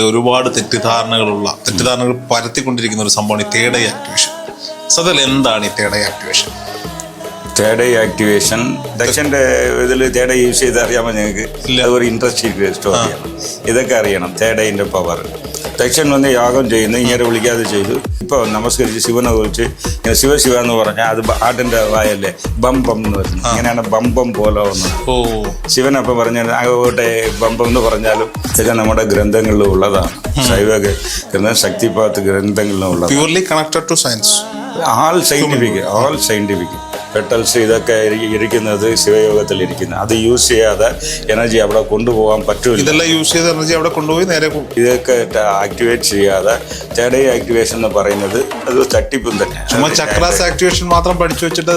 ഒരുപാട് തെറ്റിദ്ധാരണകൾ പരത്തിക്കൊണ്ടിരിക്കുന്ന ഒരു സംഭവമാണ് ഈ തേർഡ് ഐ ആക്ടിവേഷൻ. സത്യത്തിൽ എന്താണ് ഈ third eye activation? Third eye activation ദക്ഷൻ്റെ ഇതിൽ തേർഡ് ഐ യൂസ് ചെയ്ത് അറിയാമോ നിങ്ങൾക്ക്? അതൊരു ഇൻട്രസ്റ്റ് സ്റ്റോറിയാണ്. ഇതൊക്കെ അറിയണം തേർഡ് ഐൻ്റെ പവർ. ദക്ഷൻ വന്ന് യാഗം ചെയ്യുന്നു, ഇങ്ങനെ വിളിക്കാതെ ചെയ്തു. ഇപ്പോൾ നമസ്കരിച്ച് ശിവനെ കുറിച്ച് ഇങ്ങനെ ശിവ എന്ന് പറഞ്ഞാൽ അത് ആട്ടിൻ്റെ വായല്ലേ ബംബം എന്ന് വരുന്നത്. ഇങ്ങനെയാണ് ബംബം പോലെ വന്നത്. ശിവനപ്പം പറഞ്ഞാൽ അങ്ങോട്ടെ ബംബം എന്ന് പറഞ്ഞാലും ഇതൊക്കെ നമ്മുടെ ഗ്രന്ഥങ്ങളിലും ഉള്ളതാണ്. ശൈവ ഗ്രന്ഥം, ശക്തിപാത്ത് ഗ്രന്ഥങ്ങളിലും ഉള്ളത്. Purely connected to science. All scientific petals ഇതൊക്കെ ഇരിക്കുന്നത് ശിവയോഗത്തിൽ ഇരിക്കുന്നത്. അത് യൂസ് ചെയ്യാതെ എനർജി അവിടെ കൊണ്ടുപോകാൻ പറ്റില്ല. ഇതെല്ലാം യൂസ് ചെയ്ത എനർജി അവിടെ കൊണ്ടുപോയി നേരെ ഇതൊക്കെ ആക്ടിവേറ്റ് ചെയ്യാതെ തേർഡ് ഐ ആക്ടിവേഷൻ എന്ന് പറയുന്നത് അത് തട്ടിപ്പും തന്നെ. ചക്രാസ് ആക്ടിവേഷൻ മാത്രം പഠിച്ചു വെച്ചിട്ട്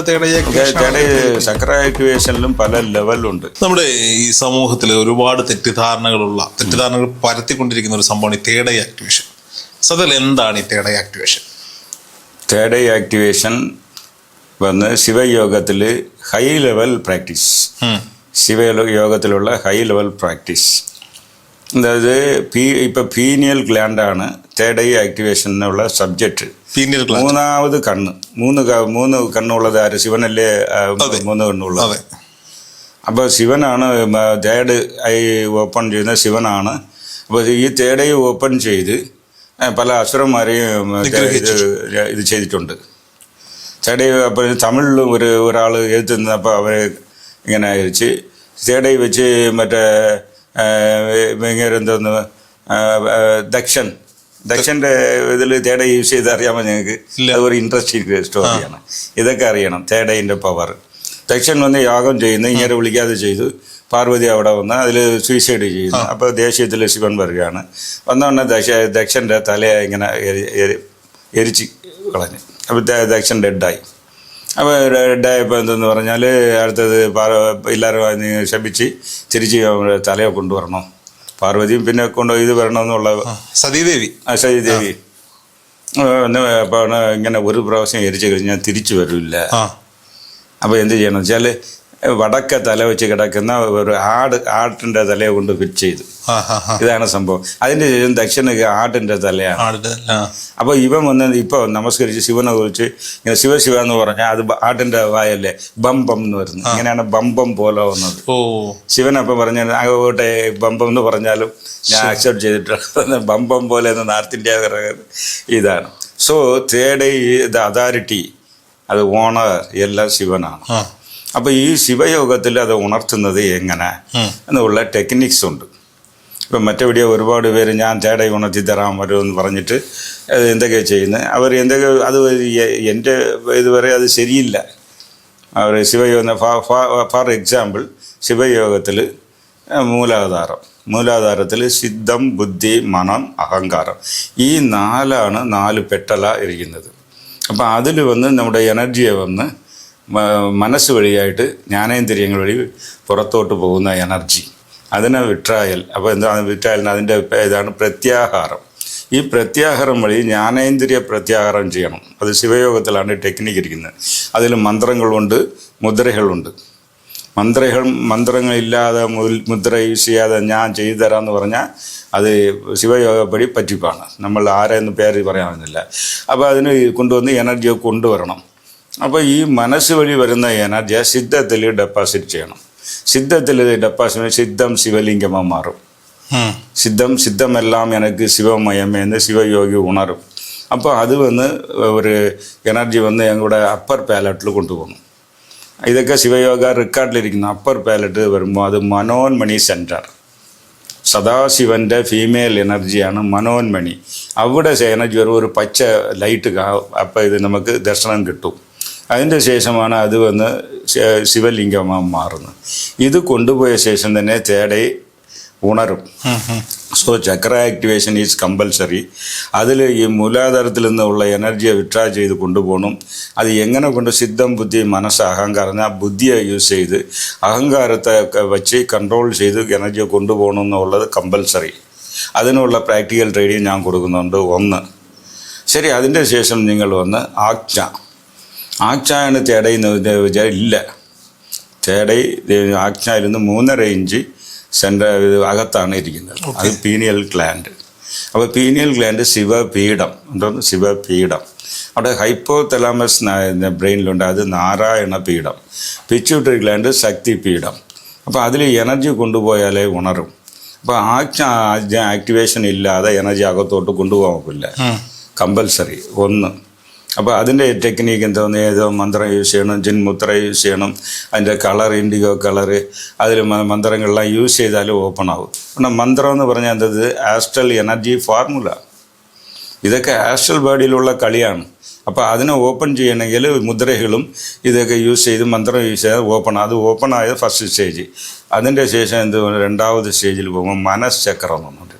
ചക്ര ആക്ടിവേഷനിലും പല ലെവലുണ്ട്. നമ്മുടെ ഈ സമൂഹത്തിൽ ഒരുപാട് തെറ്റിദ്ധാരണകൾ പരത്തിക്കൊണ്ടിരിക്കുന്ന ഒരു സംഭവമാണ് ഈ തേർഡ് ഐ ആക്ടിവേഷൻ. സത്യത്തിൽ എന്താണ് ഈ third eye activation? Third eye activation വന്ന് ശിവയോഗത്തിൽ ഹൈ ലെവൽ പ്രാക്ടീസ്. ശിവയോഗത്തിലുള്ള ഹൈ ലെവൽ പ്രാക്ടീസ്. അതായത് ഇപ്പം പീനിയൽ ഗ്ലാൻഡാണ് തേർഡ് ഐ ആക്ടിവേഷനുള്ള സബ്ജക്റ്റ്. മൂന്നാമത് കണ്ണ്. മൂന്ന് കണ്ണുള്ളത് ആര്? ശിവനല്ലേ? 3 കണ്ണുള്ളത്. അപ്പോൾ ശിവനാണ് തേർഡ് ഐ ഓപ്പൺ ചെയ്യുന്ന ശിവനാണ്. അപ്പോൾ ഈ തേർഡ് ഐ ഓപ്പൺ ചെയ്ത് പല അസുരന്മാരെയും ഇത് ചെയ്തിട്ടുണ്ട്. തേർഡ് ഐ അപ്പോൾ തമിഴിലും ഒരാൾ എഴുതുന്നപ്പോൾ അവർ ഇങ്ങനെ അയച്ച് തേർഡ് ഐ വെച്ച് മറ്റേ ഇങ്ങനെ എന്തോന്ന് ദക്ഷൻ്റെ ഇതിൽ തേർഡ് ഐ യൂസ് ചെയ്ത് അറിയാമോ നിങ്ങൾക്ക്? അതൊരു ഇൻട്രസ്റ്റ് സ്റ്റോറിയാണ്. ഇതൊക്കെ അറിയണം തേർഡ് ഐൻ്റെ പവർ. ദക്ഷൻ വന്ന് യാഗം ചെയ്യുന്നു, ഇങ്ങനെ വിളിക്കാതെ ചെയ്തു. പാർവതി അവിടെ വന്ന് അതിൽ സൂയിസൈഡ് ചെയ്യുന്നു. അപ്പോൾ ദേഷ്യത്തിൽ ശിവൻ വരികയാണ്. വന്നോണ്ട് ദക്ഷൻ്റെ തലയെ ഇങ്ങനെ എരിച്ച് കളഞ്ഞു. അപ്പോൾ ദക്ഷൻ ഡെഡായി. അപ്പോൾ ഡെഡായപ്പോൾ എന്തെന്ന് പറഞ്ഞാൽ അടുത്തത് എല്ലാവരും ശപിച്ച് തിരിച്ച് തലയെ കൊണ്ടുവരണം. പാർവതിയും പിന്നെ ഇത് വരണമെന്നുള്ള സതീദേവി അപ്പോൾ ഇങ്ങനെ ഒരു പ്രാവശ്യം എരിച്ച് കഴിഞ്ഞാൽ തിരിച്ചു വരില്ല. അപ്പോൾ എന്ത് ചെയ്യണം വെച്ചാൽ വടക്ക തല വെച്ച് കിടക്കുന്ന ഒരു ആട്ടിൻ്റെ തലയെ കൊണ്ട് ഫിറ്റ് ചെയ്തു. ഇതാണ് സംഭവം. അതിൻ്റെ ശേഷം ദക്ഷന് ആട്ടിൻ്റെ തലയാണ്. അപ്പോൾ ഇവൻ വന്ന് ഇപ്പോൾ നമസ്കരിച്ച് ശിവനെ കുറിച്ച് ഇങ്ങനെ ശിവ എന്ന് പറഞ്ഞാൽ അത് ആട്ടിൻ്റെ വായല്ലേ ബംബം എന്ന് വരുന്നത്. ഇങ്ങനെയാണ് ബംബം പോലെ വന്നത്. ശിവനപ്പം പറഞ്ഞാൽ അങ്ങോട്ടെ ബംബം എന്ന് പറഞ്ഞാലും ഞാൻ അക്സെപ്റ്റ് ചെയ്തിട്ടുള്ള ബംബം പോലെ എന്ന് നോർത്ത് ഇന്ത്യ പറയുന്നത് ഇതാണ്. സോ തേർഡ് ഐ അതോറിറ്റി, അത് ഓണർ എല്ലാം ശിവനാണ്. അപ്പോൾ ഈ ശിവയോഗത്തിൽ അത് ഉണർത്തുന്നത് എങ്ങനെ എന്നുള്ള ടെക്നിക്സ് ഉണ്ട്. ഇപ്പം മറ്റെവിടെയോ ഒരുപാട് പേര് ഞാൻ തേർഡ് ഐ ഉണർത്തി തരാൻ വരുമെന്ന് പറഞ്ഞിട്ട് എന്തൊക്കെയാണ് ചെയ്യുന്നത്. അവർ അത് എൻ്റെ ഇതുവരെ അത് ശരിയില്ല. അവർ ശിവയോഗ ഫോർ എക്സാമ്പിൾ ശിവയോഗത്തിൽ മൂലാധാരത്തിൽ സിദ്ധം, ബുദ്ധി, മനം, അഹങ്കാരം, ഈ 4 പെട്ടല ഇരിക്കുന്നത്. അപ്പം അതിൽ വന്ന് നമ്മുടെ എനർജിയെ വന്ന് മനസ്സ് വഴിയായിട്ട് ജ്ഞാനേന്ദ്രിയങ്ങൾ വഴി പുറത്തോട്ട് പോകുന്ന എനർജി, അതിനെ വിട്രായൽ. അപ്പോൾ എന്താണ് വിട്രായലിന്? അതിൻ്റെ ഇതാണ് പ്രത്യാഹാരം. ഈ പ്രത്യാഹാരം വഴി ജ്ഞാനേന്ദ്രിയ പ്രത്യാഹാരം ചെയ്യണം. അത് ശിവയോഗത്തിലാണ് ടെക്നിക്ക് ഇരിക്കുന്നത്. അതിൽ മന്ത്രങ്ങളുണ്ട്, മുദ്രകളുണ്ട്. മന്ത്രങ്ങളില്ലാതെ മുദ്ര യൂസ് ചെയ്യാതെ ഞാൻ ചെയ്തു തരാമെന്ന് പറഞ്ഞാൽ അത് ശിവയോഗപ്പടി പറ്റിപ്പാണ്. നമ്മൾ ആരെന്ന് പേര് പറയാമെന്നില്ല. അപ്പോൾ അതിന് കൊണ്ടുവന്ന് എനർജിയെ കൊണ്ടുവരണം. അപ്പോൾ ഈ മനസ്സ് വഴി വരുന്ന എനർജിയെ സിദ്ധത്തിൽ ഡെപ്പോസിറ്റ് ചെയ്യണം. സിദ്ധത്തിൽ ഡെപ്പോസിറ്റ് സിദ്ധം ശിവലിംഗമായി മാറും. സിദ്ധമെല്ലാം എനിക്ക് ശിവമയമേന്ന് ശിവയോഗി ഉണരും. അപ്പോൾ അത് വന്ന് ഒരു എനർജി വന്ന് ഞങ്ങളുടെ അപ്പർ പാലറ്റിൽ കൊണ്ടുപോകണം. ഇതൊക്കെ ശിവയോഗ റെക്കോർഡിലിരിക്കുന്ന അപ്പർ പാലറ്റ് വരുമ്പോൾ അത് മനോന്മണി സെൻറ്റർ. സദാശിവൻ്റെ ഫീമെയിൽ എനർജിയാണ് മനോന്മണി. അവിടെ എനർജി വരും, ഒരു പച്ച ലൈറ്റ്. അപ്പോൾ ഇത് നമുക്ക് ദർശനം കിട്ടും. അതിൻ്റെ ശേഷമാണ് അത് വന്ന് ശിവലിംഗമായി മാറുന്നത്. ഇത് കൊണ്ടുപോയ ശേഷം തന്നെ തേർഡ് ഐ ഉണരും. So Chakra activation is compulsory. അതിൽ ഈ മൂലാധാരത്തിൽ നിന്നുള്ള എനർജിയെ വിട്രാ ചെയ്ത് കൊണ്ടുപോകണം. അത് എങ്ങനെ കൊണ്ട് സിദ്ധം, ബുദ്ധി, മനസ്സ്, അഹങ്കാരം, ആ ബുദ്ധിയെ യൂസ് ചെയ്ത് അഹങ്കാരത്തെ വെച്ച് കൺട്രോൾ ചെയ്ത് എനർജിയെ കൊണ്ടുപോകണം എന്നുള്ളത് കമ്പൽസറി. അതിനുള്ള പ്രാക്ടിക്കൽ ട്രെയിനിങ് ഞാൻ കൊടുക്കുന്നുണ്ട്. 1 ശരി. അതിൻ്റെ ശേഷം നിങ്ങൾ വന്ന് ആജ്ഞയാണ് തേർഡ് ഐ എന്ന് വിചാരം ഇല്ല. തേർഡ് ഐ ആജ്ഞയിൽ നിന്ന് 3.5 ഇഞ്ച് അകത്താണ് ഇരിക്കുന്നത്. അത് പീനിയൽ ഗ്ലാൻഡ്. അപ്പോൾ പീനിയൽ ഗ്ലാൻഡ് ശിവപീഠം എന്തോന്ന് ശിവപീഠം. അവിടെ ഹൈപ്പോതലാമസ് ബ്രെയിനിലുണ്ട്, അത് നാരായണ പീഠം. പിറ്റ്യൂട്ടറി ഗ്ലാൻഡ് ശക്തിപീഠം. അപ്പോൾ അതിൽ എനർജി കൊണ്ടുപോയാലേ ഉണരും. അപ്പോൾ ആക്ടിവേഷൻ ഇല്ലാതെ എനർജി അകത്തോട്ട് കൊണ്ടുപോകാൻ പറ്റില്ല, കമ്പൽസറി ഒന്ന്. അപ്പോൾ അതിൻ്റെ ടെക്നീക്ക് എന്തോന്ന്, ഏതോ മന്ത്രം യൂസ് ചെയ്യണം, ജിൻമുദ്ര യൂസ് ചെയ്യണം, അതിൻ്റെ കളർ ഇൻഡിഗോ കളറ്, അതിൽ മന്ത്രങ്ങളെല്ലാം യൂസ് ചെയ്താൽ ഓപ്പൺ ആവും. പിന്നെ മന്ത്രം എന്ന് പറഞ്ഞാൽ എന്തത്, ആസ്ട്രൽ എനർജി ഫോർമുല. ഇതൊക്കെ ആസ്ട്രൽ ബോഡിയിലുള്ള കളിയാണ്. അപ്പോൾ അതിനെ ഓപ്പൺ ചെയ്യണമെങ്കിൽ മുദ്രകളും ഇതൊക്കെ യൂസ് ചെയ്ത് മന്ത്രം യൂസ് ചെയ്താൽ അത് ഓപ്പൺ ആയത് ഫസ്റ്റ് സ്റ്റേജ്. അതിൻ്റെ ശേഷം രണ്ടാമത് സ്റ്റേജിൽ പോകുമ്പോൾ മനഃചക്രം എന്നുണ്ട്.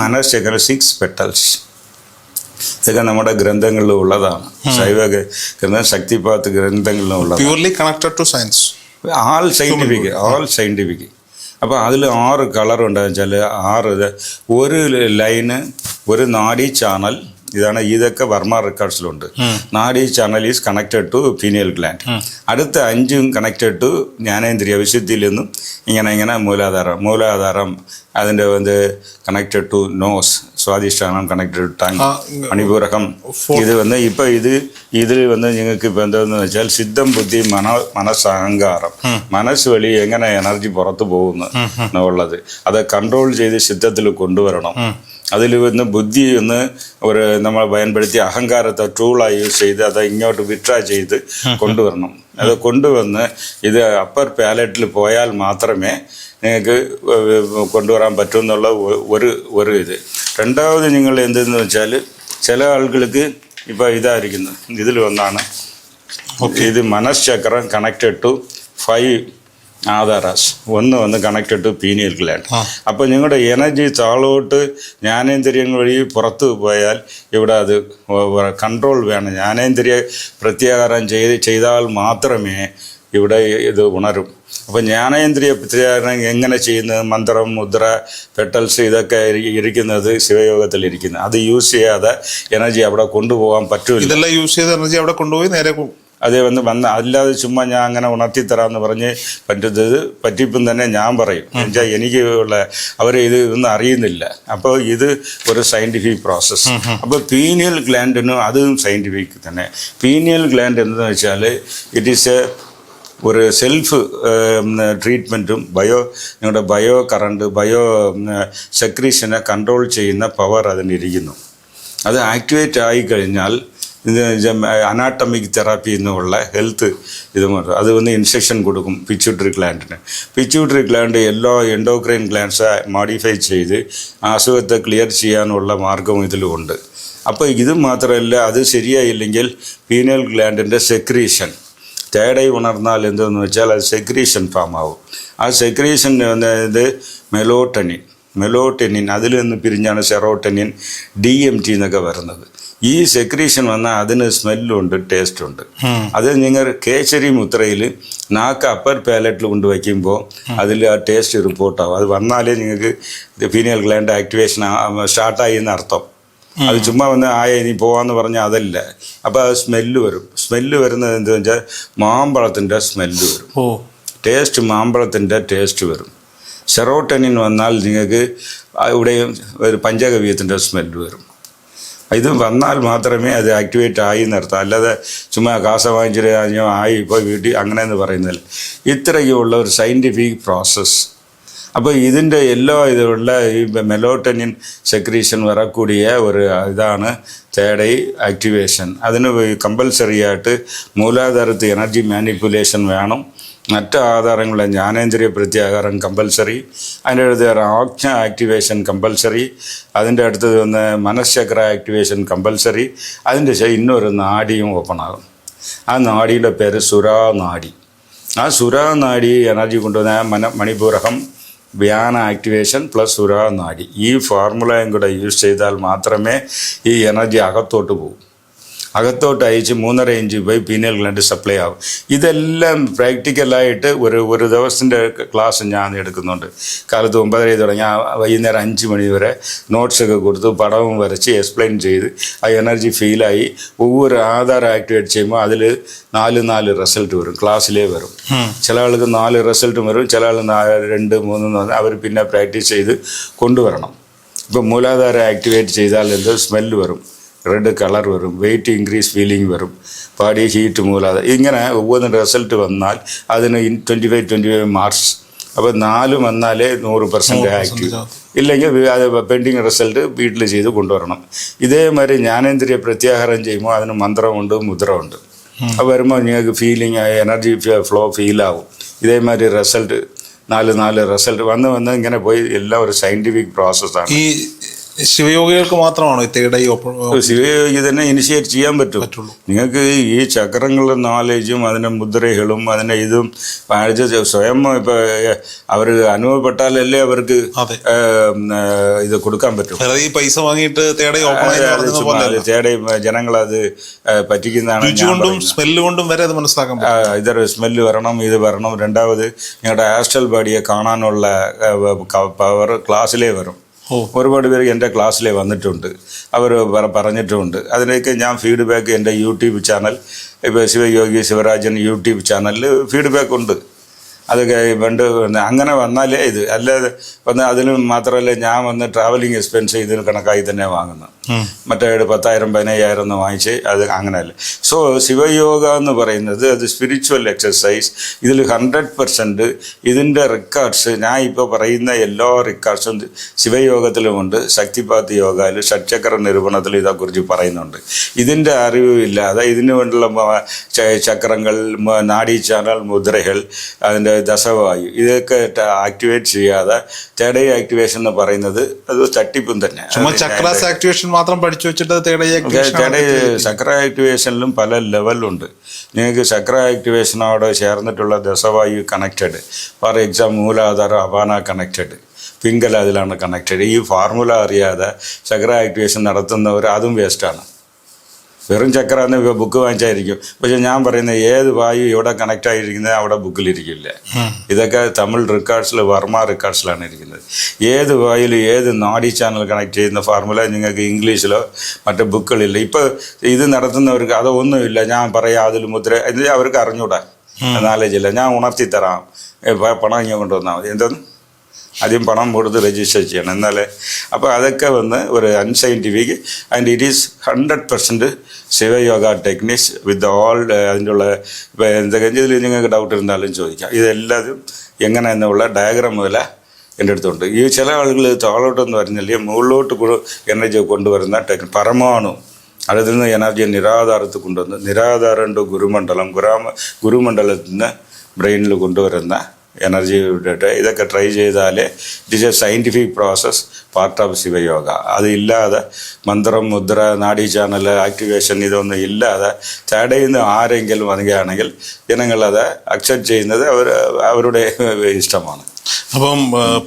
മനഃചക്രം 6 പെറ്റൽസ്. ഇതൊക്കെ നമ്മുടെ ഗ്രന്ഥങ്ങളിലും ഉള്ളതാണ്. ശൈവ ഗ്രന്ഥം, ശക്തിപാത്ത് ഗ്രന്ഥങ്ങളിലും ഉള്ളത്. Purely connected to science, all scientific. അപ്പോൾ അതിൽ 6 കളറുണ്ടെന്ന് വെച്ചാൽ 6 ഒരു ലൈന്, ഒരു നാഡി ചാനൽ. ഇതൊക്കെ വർമ്മ റെക്കോർഡ്സിലുണ്ട്. നാഡി channel is connected to pineal gland. അടുത്ത 5 കണക്റ്റഡ് ടു ജ്ഞാനേന്ദ്രിയ വിശുദ്ധിയിൽ നിന്നും ഇങ്ങനെ മൂലാധാരം അതിൻ്റെ കണക്റ്റഡ് ടു നോസ്, സ്വാധിഷ്ഠാനം കണക്റ്റഡ് ടു ടങ്, മണിപൂരകം. ഇപ്പോൾ ഇതിൽ നിങ്ങൾക്ക് ഇപ്പോൾ എന്താണെന്ന് വെച്ചാൽ സിദ്ധം ബുദ്ധി മനസ്സഹങ്കാരം, മനസ്സ് വഴി എങ്ങനെ എനർജി പുറത്തു പോകുന്നു എന്നുള്ളത് അത് കൺട്രോൾ ചെയ്ത് സിദ്ധത്തിൽ കൊണ്ടുവരണം. അതിൽ ബുദ്ധി നമ്മൾ ഭയപ്പെടുത്തി അഹങ്കാരത്തെ ടൂളായി യൂസ് ചെയ്ത് അത് ഇങ്ങോട്ട് വിട്രാ ചെയ്ത് കൊണ്ടുവരണം. അത് കൊണ്ടുവന്ന് ഇത് അപ്പർ പാലറ്റിൽ പോയാൽ മാത്രമേ നിങ്ങൾക്ക് കൊണ്ടുവരാൻ പറ്റുമെന്നുള്ള ഒരു ഇത്. രണ്ടാമത് നിങ്ങൾ എന്തെന്ന് വെച്ചാൽ ചില ആളുകൾക്ക് ഇപ്പോൾ ഇതായിരിക്കുന്നു, ഇതിൽ ഒന്നാണ് ഇത് മനഃചക്രം കണക്റ്റഡ് ടു 5 ആധാരാസ്, ഒന്ന് കണക്റ്റഡ് ടു പീനിയൽ ഗ്ലാൻഡ്. അപ്പോൾ നിങ്ങളുടെ എനർജി താഴോട്ട് ജ്ഞാനേന്ദ്രിയങ്ങൾ വഴി പുറത്തു പോയാൽ ഇവിടെ അത് കൺട്രോൾ വേണം. ജ്ഞാനേന്ദ്രിയ പ്രത്യാഹാരം ചെയ്താൽ മാത്രമേ ഇവിടെ ഇത് ഉണരും. അപ്പോൾ ജ്ഞാനേന്ദ്രിയ പ്രത്യാഹാരം എങ്ങനെ ചെയ്യുന്നത്, മന്ത്രം, മുദ്ര, പെട്ടൽസ് ഇതൊക്കെ ഇരിക്കുന്നത് ശിവയോഗത്തിൽ ഇരിക്കുന്നത്. അത് യൂസ് ചെയ്യാതെ എനർജി അവിടെ കൊണ്ടുപോകാൻ പറ്റില്ല. ഇതെല്ലാം യൂസ് ചെയ്ത് എനർജി അവിടെ കൊണ്ടുപോയി നേരെ അതേ അല്ലാതെ ചുമ്മാ ഞാൻ അങ്ങനെ ഉണർത്തിത്തരാമെന്ന് പറഞ്ഞ് പറ്റിപ്പം തന്നെ ഞാൻ പറയും. എന്നുവെച്ചാൽ എനിക്ക് ഇതൊന്നും അറിയുന്നില്ല. അപ്പോൾ ഇത് ഒരു സയൻറ്റിഫിക് പ്രോസസ്സ്. അപ്പോൾ പീനിയൽ ഗ്ലാൻഡിനും അതും സയൻറ്റിഫിക് തന്നെ. പീനിയൽ ഗ്ലാൻഡ് എന്താണെന്ന് വെച്ചാൽ ഇറ്റ് ഈസ് ഒരു സെൽഫ് ട്രീറ്റ്മെൻറ്റും നിങ്ങളുടെ ബയോ കറണ്ട്, സെക്രീഷനെ കൺട്രോൾ ചെയ്യുന്ന പവർ അതിനിരിക്കുന്നു. അത് ആക്ടിവേറ്റ് ആയിക്കഴിഞ്ഞാൽ അനാട്ടമിക് തെറാപ്പി എന്നുള്ള ഹെൽത്ത് അത് ഇൻസ്ട്രക്ഷൻ കൊടുക്കും പിറ്റ്യൂട്ടറി ഗ്ലാൻഡിന്. പിറ്റ്യൂട്ടറി ഗ്ലാൻഡ് എല്ലാ എൻഡോക്രൈൻ ഗ്ലാൻഡ്സ് മോഡിഫൈ ചെയ്ത് അസുഖത്തെ ക്ലിയർ ചെയ്യാനുള്ള മാർഗം ഇതിലുമുണ്ട്. അപ്പോൾ ഇത് മാത്രമല്ല, അത് ശരിയായില്ലെങ്കിൽ പീനിയൽ ഗ്ലാൻഡിൻ്റെ സെക്രീഷൻ തേടൈ ഉണർന്നാൽ എന്തെന്ന് വെച്ചാൽ അത് സെക്രീഷൻ ഫാം ആവും. ആ സെക്രീഷൻ ഇത് മെലോട്ടനിൻ അതിൽ നിന്ന് പിരിഞ്ഞാണ് സെറോട്ടനിൻ, DMT എന്നൊക്കെ വരുന്നത്. ഈ സെക്രീഷൻ വന്നാൽ അതിന് സ്മെല്ലുണ്ട്, ടേസ്റ്റുണ്ട്. അത് നിങ്ങൾ കേസരി മുദ്രയിൽ നാക്ക് അപ്പർ പാലറ്റിൽ കൊണ്ട് വയ്ക്കുമ്പോൾ അതിൽ ആ ടേസ്റ്റ് റിപ്പോർട്ടാവും. അത് വന്നാലേ നിങ്ങൾക്ക് പീനിയൽ ഗ്ലാൻഡ് ആക്ടിവേഷൻ സ്റ്റാർട്ടായി എന്ന് അർത്ഥം. അത് ചുമ്മാ ഇനി പോവാന്ന് പറഞ്ഞാൽ അതല്ല. അപ്പോൾ അത് സ്മെല്ല് വരുന്നത് എന്താ വെച്ചാൽ മാമ്പഴത്തിൻ്റെ സ്മെല്ല് വരും, മാമ്പഴത്തിൻ്റെ ടേസ്റ്റ് വരും. സെറോട്ടനിൻ വന്നാൽ നിങ്ങൾക്ക് ഇവിടെയും ഒരു പഞ്ചഗവ്യത്തിൻ്റെ സ്മെല്ല് വരും. ഇത് വന്നാൽ മാത്രമേ അത് ആക്ടിവേറ്റ് ആയി എന്നർത്ഥം. അല്ലാതെ ചുമ്മാ കാസ വാങ്ങിച്ചിട്ട് ഇപ്പോൾ വീട്ടിൽ അങ്ങനെയെന്ന് പറയുന്നില്ല. ഇത്രയുള്ള ഒരു സയൻറ്റിഫിക് പ്രോസസ്സ്. അപ്പോൾ ഇതിൻ്റെ ഇതിലുള്ള ഈ മെലോട്ടനിൻ സെക്രീഷൻ വരக்கூடிய ഒരു ഇതാണ് തേർഡ് ഐ ആക്ടിവേഷൻ. അതിന് കമ്പൽസറി ആയിട്ട് മൂലാധാരത്ത് എനർജി മാനിപ്പുലേഷൻ വേണം. മറ്റ് ആധാരങ്ങളുടെ ജ്ഞാനേന്ദ്രിയ പ്രത്യാഹാരം കമ്പൽസറി. അതിൻ്റെ അടുത്ത് ആജ്ഞ ആക്ടിവേഷൻ കമ്പൽസറി. അതിൻ്റെ അടുത്തത് മനഃചക്ര ആക്ടിവേഷൻ കമ്പൽസറി. അതിൻ്റെ ഇന്നൊരു നാഡിയും ഓപ്പൺ ആകും. ആ നാഡിയുടെ പേര് സുരാനാഡി. ആ സുരാനാഡി എനർജി കൊണ്ടുവന്ന മണിപൂരകം വ്യാന ആക്ടിവേഷൻ പ്ലസ് സുരാനാഡി, ഈ ഫോർമുലയും കൂടെ യൂസ് ചെയ്താൽ മാത്രമേ ഈ എനർജി അകത്തോട്ട് പോകും. അകത്തോട്ട് അയച്ച് 3.5 ഇഞ്ച് പോയി പീനിയൽ ഗ്ലാൻഡ് സപ്ലൈ ആവും. ഇതെല്ലാം പ്രാക്ടിക്കലായിട്ട് ഒരു ദിവസത്തിൻ്റെ ക്ലാസ് ഞാൻ എടുക്കുന്നുണ്ട്. കാലത്ത് 9:30 തുടങ്ങി വൈകുന്നേരം 5 മണി വരെ നോട്ട്സൊക്കെ കൊടുത്ത് പടവും വരച്ച് എക്സ്പ്ലെയിൻ ചെയ്ത് ആ എനർജി ഫീലായി ഒവ്വൊരു ആധാരം ആക്ടിവേറ്റ് ചെയ്യുമ്പോൾ അതിൽ 4 റിസൾട്ട് വരും. ക്ലാസ്സിലേ വരും. ചില ആൾക്ക് 4 റിസൾട്ടും വരും, ചില ആൾ 2, 3 എന്ന് പറഞ്ഞാൽ അവർ പിന്നെ പ്രാക്ടീസ് ചെയ്ത് കൊണ്ടുവരണം. இப்போ மூலாதார ஆக்டிவேட் செய்தால் ஸ்மெல் வரும், ரெட் கலർ വരും, വെയിറ്റ് ഇൻക്രീസ് ഫീലിംഗ് വരും, ബാഡി ഹീറ്റ് മൂലാധാരം, ഇങ്ങനെ ഒவ்வொரு റിസൾട്ട് വന്നാൽ അതിന് 25 മാർക്സ്. അപ്പോൾ 4 വന്നാലേ 100% ആക്റ്റീവ്, ഇല്ലെങ്കിൽ അത് പെൻഡിങ് റിസൾട്ട് വീട്ടിൽ ചെയ്ത് കൊണ്ടുവരണം. ഇതേമാതിരി ജ്ഞാനേന്ദ്രിയ പ്രത്യാഹാരം ചെയ്യുമ്പോൾ അതിന് മന്ത്രമുണ്ട്, മുദ്രമുണ്ട്. അപ്പോൾ വരുമ്പോൾ നിങ്ങൾക്ക് ഫീലിംഗ് എനർജി ഫ്ലോ ഫീലാവും. ഇതേമാതിരി റിസൾട്ട് 4 റിസൾട്ട് വന്ന് ഇങ്ങനെ പോയി എല്ലാം ഒരു സയൻറ്റിഫിക് പ്രോസസ്സാണ്. ഈ ശിവയോഗികൾക്ക് മാത്രമാണോ ഈ തേടൈ? ശിവയോഗി തന്നെ ഇനിഷ്യേറ്റ് ചെയ്യാൻ പറ്റുള്ളൂ. നിങ്ങൾക്ക് ഈ ചക്രങ്ങളുടെ നോളേജും അതിൻ്റെ മുദ്രകളും അതിൻ്റെ ഇതും സ്വയം ഇപ്പോൾ അവർ അനുഭവപ്പെട്ടാലല്ലേ അവർക്ക് ഇത് കൊടുക്കാൻ പറ്റും. ഈ പൈസ വാങ്ങിയിട്ട് തേടൈ ജനങ്ങളത് പറ്റിക്കുന്നതാണ്. സ്മെല്ല് കൊണ്ടും വരെ അത് മനസ്സിലാക്കാൻ ഇതൊരു സ്മെല്ല് വരണം, ഇത് വരണം. രണ്ടാമത് നിങ്ങളുടെ ആസ്ട്രൽ ബോഡിയെ കാണാനുള്ള പവർ ക്ലാസ്സിലേ വരും. ഒരുപാട് പേര് എൻ്റെ ക്ലാസ്സിലെ വന്നിട്ടുണ്ട്, അവർ പറഞ്ഞിട്ടുമുണ്ട്. അതിനൊക്കെ ഞാൻ ഫീഡ്ബാക്ക് എൻ്റെ യൂട്യൂബ് ചാനൽ, ഇപ്പോൾ ശിവയോഗി ശിവരാജൻ യൂട്യൂബ് ചാനലിൽ ഫീഡ്ബാക്ക് ഉണ്ട്. അതൊക്കെ പണ്ട് അങ്ങനെ വന്നാലേ ഇത്, അല്ലാതെ വന്ന് അതിന് മാത്രമല്ല ഞാൻ വന്ന് ട്രാവലിംഗ് എക്സ്പെൻസ് ഇതിന് കണക്കായി തന്നെ വാങ്ങുന്നു. മറ്റേ 10,000 15,000 എന്ന് വാങ്ങിച്ച് അത് അങ്ങനെയല്ല. സോ ശിവയോഗ എന്ന് പറയുന്നത് അത് സ്പിരിച്വൽ എക്സസൈസ്. ഇതിൽ 100% ഇതിൻ്റെ റെക്കോർഡ്സ് ഞാൻ ഇപ്പോൾ പറയുന്ന എല്ലാ റെക്കോർഡ്സും ശിവയോഗത്തിലുമുണ്ട്. ശക്തിപാത് യോഗയിൽ ഷഡ്ചക്ര നിരൂപണത്തിൽ ഇതേക്കുറിച്ച് പറയുന്നുണ്ട്. ഇതിൻ്റെ അറിവില്ലാതെ ഇതിനു വേണ്ടിയുള്ള ചക്രങ്ങൾ, നാഡീ ചാനൽ, മുദ്രകൾ, അതിൻ്റെ ദശവായു ഇതൊക്കെ ആക്ടിവേറ്റ് ചെയ്യാതെ തേടൈ ആക്ടിവേഷൻ എന്ന് പറയുന്നത് അത് തട്ടിപ്പും തന്നെ. ആക്ടിവേഷൻ മാത്രം പഠിച്ചു വെച്ചിട്ട് ചക്ര ആക്ടിവേഷനിലും പല ലെവലുണ്ട്. നിങ്ങൾക്ക് ചക്ര ആക്ടിവേഷനോട് ചേർന്നിട്ടുള്ള ദശവായു കണക്റ്റഡ്, ഫോർ എക്സാമ്പിൾ മൂലാധാര അപാന കണക്റ്റഡ്, പിങ്കല അതിലാണ് കണക്റ്റഡ്. ഈ ഫോർമുല അറിയാതെ ചക്ര ആക്ടിവേഷൻ നടത്തുന്നവർ അതും വേസ്റ്റാണ്. വെറും ചക്ര എന്ന് ബുക്ക് വാങ്ങിച്ചായിരിക്കും, പക്ഷെ ഞാൻ പറയുന്ന ഏത് വായു എവിടെ കണക്റ്റ് ആയിരിക്കുന്നത് അവിടെ ബുക്കിലിരിക്കില്ല. ഇതൊക്കെ തമിഴ് റെക്കോർഡ്സിൽ, വർമ്മ റെക്കോർഡ്സിലാണ് ഇരിക്കുന്നത്. ഏത് വായുവിൽ ഏത് നാഡി ചാനൽ കണക്ട് ചെയ്യുന്ന ഫോർമുല നിങ്ങൾക്ക് ഇംഗ്ലീഷിലോ മറ്റു ബുക്കുകളില്ല. ഇപ്പോൾ ഇത് നടത്തുന്നവർക്ക് അതൊന്നുമില്ല. ഞാൻ പറയാം അതിൽ മുദ്ര, ഇത് അവർക്ക് അറിഞ്ഞൂടാ, നാലേജില്ല. ഞാൻ ഉണർത്തി തരാം, പണം ഇങ്ങനെ കൊണ്ടുവന്നാൽ മതി. എന്തോന്ന് ആദ്യം പണം കൊടുത്ത് രജിസ്റ്റർ ചെയ്യണം, എന്നാലേ. അപ്പോൾ അതൊക്കെ വന്ന് ഒരു unscientific and it is 100% Shivayoga techniques with all അതിൻ്റെ ഉള്ള. ഇപ്പോൾ എന്തൊക്കെ ഇതിൽ നിങ്ങൾക്ക് ഡൗട്ട് இருந்தாലും ചോദിക്കാം. ഇതെല്ലാതും എങ്ങനെ എന്നുള്ള ഡയഗ്രാം മുതല എൻ്റെ അടുത്തുണ്ട്. ഈ ചില ആളുകൾ താഴോട്ടൊന്നും വരുന്നില്ല, മുകളിലോട്ട് എനർജി കൊണ്ടുവരുന്ന പരമാണു അതിൽ നിന്ന് എനർജി നിരാധാരത്തിൽ കൊണ്ടുവന്ന്, നിരാധാരം ഗുരുമണ്ഡലം, ഗുരുമണ്ഡലത്തിൽ നിന്ന് ബ്രെയിനിൽ കൊണ്ടുവരുന്ന എനർജി വിട്ടിട്ട് ഇതൊക്കെ ട്രൈ ചെയ്താലേ it is a scientific process, part of Shivayoga. അതില്ലാതെ മന്ത്രം, മുദ്ര, നാഡീ ചാനൽ ആക്ടിവേഷൻ ഇതൊന്നും ഇല്ലാതെ തേടയുന്ന ആരെങ്കിലും വരികയാണെങ്കിൽ ജനങ്ങളത് അക്സെപ്റ്റ് ചെയ്യുന്നത് അവരുടെ ഇഷ്ടമാണ്. അപ്പം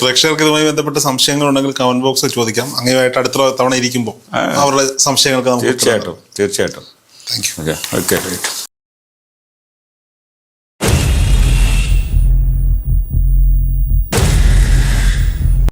പ്രേക്ഷകർക്ക് ഇതുമായി ബന്ധപ്പെട്ട സംശയങ്ങളുണ്ടെങ്കിൽ കമന്റ് ബോക്സിൽ ചോദിക്കാം. അങ്ങനെയായിട്ട് അടുത്ത തവണ ഇരിക്കുമ്പോൾ അവരുടെ സംശയങ്ങൾക്ക് തീർച്ചയായിട്ടും താങ്ക് യു. ഓക്കെ.